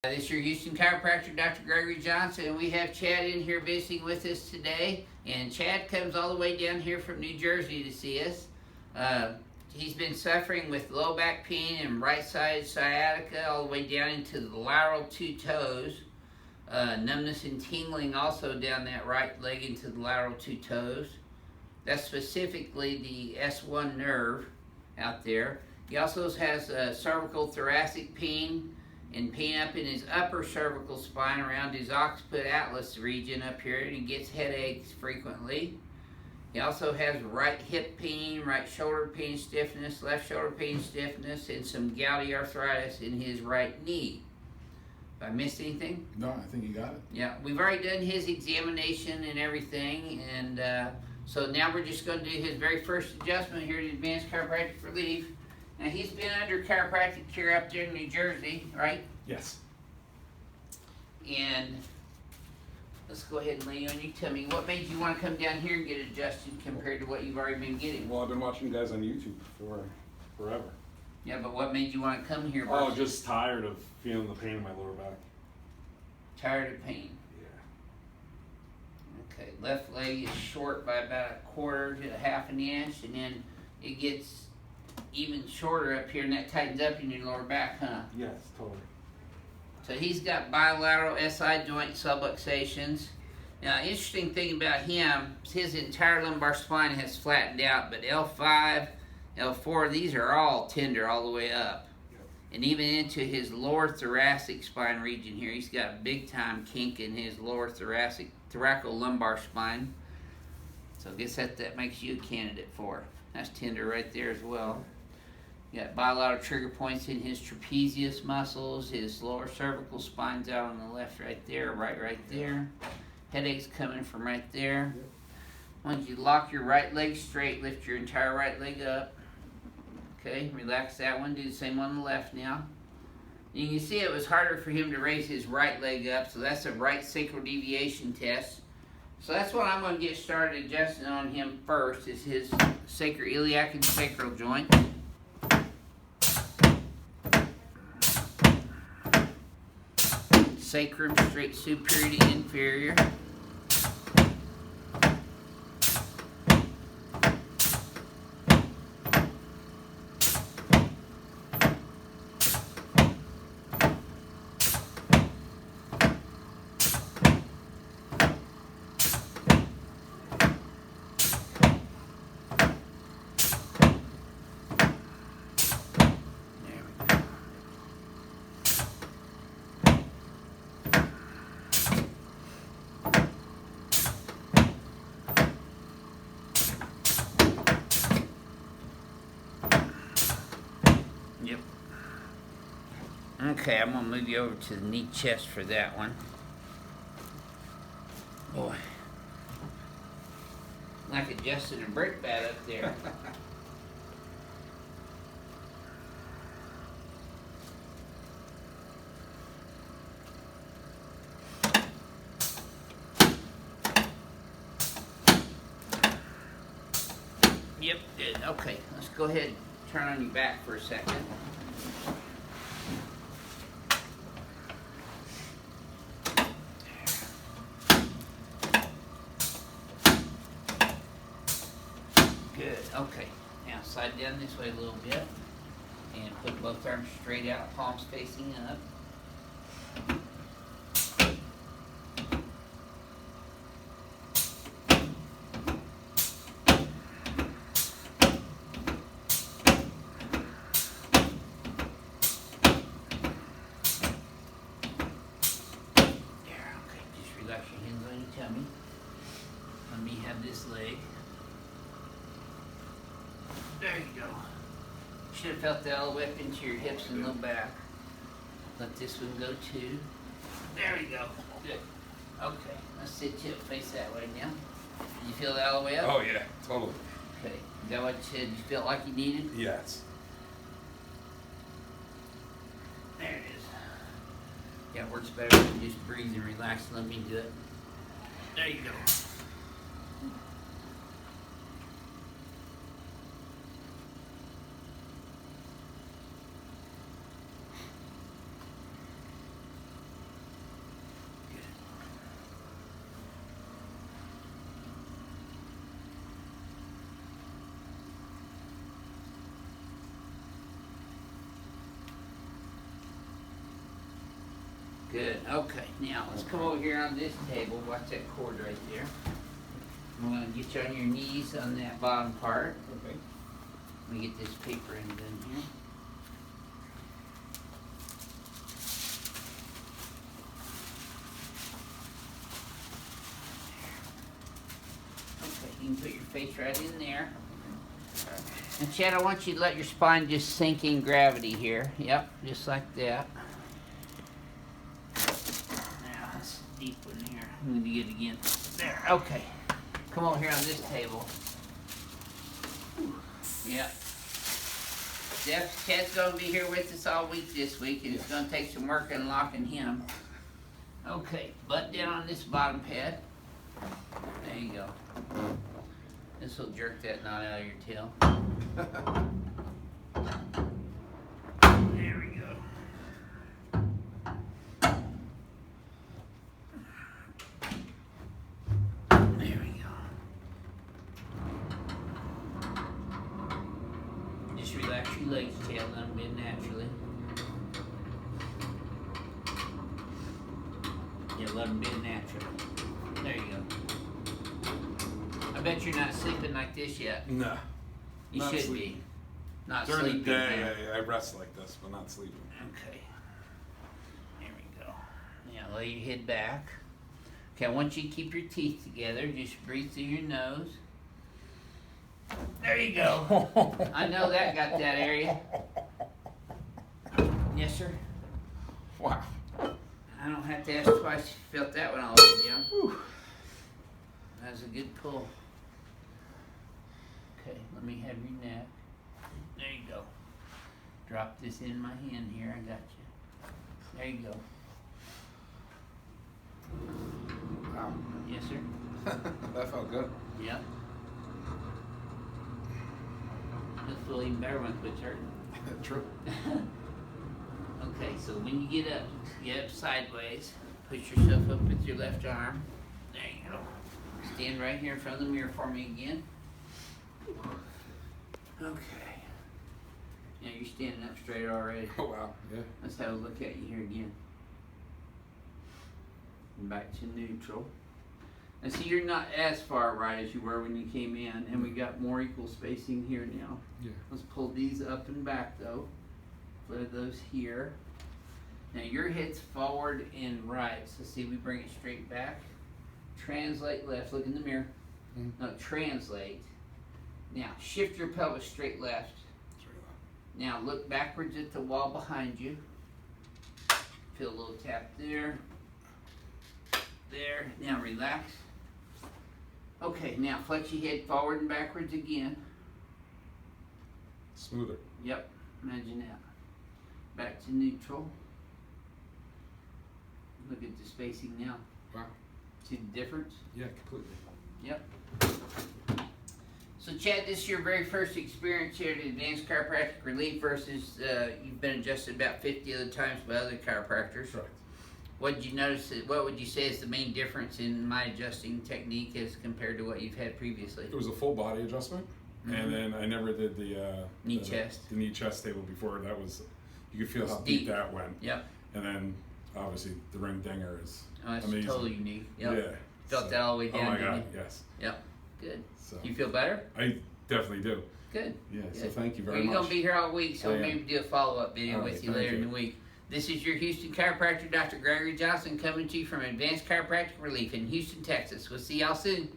This is your Houston Chiropractor, Dr. Gregory Johnson, and we have Chad in here visiting with us today. And Chad comes all the way down here from New Jersey to see us. He's been suffering with low back pain and right side sciatica all the way down into the lateral two toes. Numbness and tingling also down that right leg into the lateral two toes. That's specifically the S1 nerve out there. He also has cervical thoracic pain and pain up in his upper cervical spine around his occiput atlas region up here, and he gets headaches frequently. He also has right hip pain, right shoulder pain stiffness, left shoulder pain stiffness, and some gouty arthritis in his right knee. Have I missed anything? No, I think you got it. Yeah, we've already done his examination and everything, and so now we're just going to do his very first adjustment here at Advanced Chiropractic Relief. Now, he's been under chiropractic care up there in New Jersey, right? Yes. And let's go ahead and lay you on. You tell me, what made you want to come down here and get adjusted compared to what you've already been getting? Well, I've been watching you guys on YouTube for forever. Yeah, but what made you want to come here? Oh, just tired of feeling the pain in my lower back. Tired of pain. Yeah. Okay, left leg is short by about a quarter to a half an inch, and then it gets even shorter up here, and that tightens up in your lower back, huh? Yes, totally. So he's got bilateral SI joint subluxations. Now, interesting thing about him is his entire lumbar spine has flattened out, but L5, L4, these are all tender all the way up. Yep. And even into his lower thoracic spine region here, he's got a big time kink in his lower thoracolumbar spine. So I guess that makes you a candidate for. That's tender right there as well. You got bilateral trigger points in his trapezius muscles, his lower cervical spine's out on the left right there, right there. Headaches coming from right there. Once you lock your right leg straight, lift your entire right leg up. Okay, relax that one, do the same on the left now. You can see it was harder for him to raise his right leg up, so that's a right sacral deviation test. So that's what I'm going to get started adjusting on him first, is his sacroiliac and sacral joint. Sacrum straight superior to inferior. Yep. Okay, I'm going to move you over to the knee chest for that one. Boy. Like adjusting a brick bat up there. Yep, good. Okay, let's go ahead and turn on your back for a second. Good, okay. Now slide down this way a little bit and put both arms straight out, palms facing up. Relax your hands on your tummy. Let me have this leg. There you go. Should have felt that all the way up into your hips and low back. Let this one go too. There you go. Good. Okay, let's sit you up, face that way now. Did you feel that all the way up? Oh yeah, totally. Okay. Is that what you felt like you needed? Yes. There it is. Yeah, it works better when you just breathe and relax and let me do it. There you go. Good. Okay. Now let's come over here on this table. Watch that cord right there. I'm gonna get you on your knees on that bottom part. Okay. Let me get this paper end in here. Okay, you can put your face right in there. And Chad, I want you to let your spine just sink in gravity here. Yep, just like that. Now, that's a deep one here. I'm going to get it again. There, okay. Come over here on this table. Yep. Chad's going to be here with us all week this week, and it's going to take some work unlocking him. Okay, butt down on this bottom pad. There you go. This will jerk that knot out of your tail. There we go. There we go. Just relax your legs, tail, let them bend naturally. Yeah, let them bend naturally. There you go. I bet you're not sleeping like this yet. No. You Not should sleeping. be. Not During sleeping. the day, I rest like this, but not sleeping. Okay. There we go. Now lay your head back. Okay, I want you to keep your teeth together. Just breathe through your nose. There you go. I know that got that area. Yes, sir. Wow. I don't have to ask twice. You felt that one all the way down. Whew. That was a good pull. Okay, let me have your neck. There you go. Drop this in my hand here. I got you. There you go. Wow. Yes, sir. That felt good. Yep. This will even better when it quits hurting. True. Okay, so when you get up sideways. Push yourself up with your left arm. There you go. Stand right here in front of the mirror for me again. Okay. Now you're standing up straight already. Oh, wow. Yeah. Let's have a look at you here again. And back to neutral. And see, you're not as far right as you were when you came in, and we got more equal spacing here now. Yeah. Let's pull these up and back though. Put those here. Now your head's forward and right. So see, we bring it straight back. Translate left. Look in the mirror. Mm-hmm. No, translate. Now shift your pelvis straight left. Now look backwards at the wall behind you. Feel a little tap there. There. Now relax. Okay, now flex your head forward and backwards again. Smoother. Yep, imagine that. Back to neutral. Look at the spacing now. Wow. See the difference? Yeah, completely. Yep. So Chad, this is your very first experience here at Advanced Chiropractic Relief versus you've been adjusted about 50 other times by other chiropractors. Right. What did you notice? What would you say is the main difference in my adjusting technique as compared to what you've had previously? It was a full body adjustment, and then I never did the chest. The knee chest table before. That was, you could feel It's how deep deep. that went. Yep. And then obviously the ring dinger is Oh, that's amazing. totally unique. Yep. Yeah. Felt that all the way down. Oh my didn't God, you? yes. Yep. Good. So You feel better? I definitely do. Good. Yeah. So Good. thank you Well, very you're much. going to be here all week, so I am. maybe do a follow-up video All with right, you thank later in you. the week. This is your Houston chiropractor, Dr. Gregory Johnson, coming to you from Advanced Chiropractic Relief in Houston, Texas. We'll see y'all soon.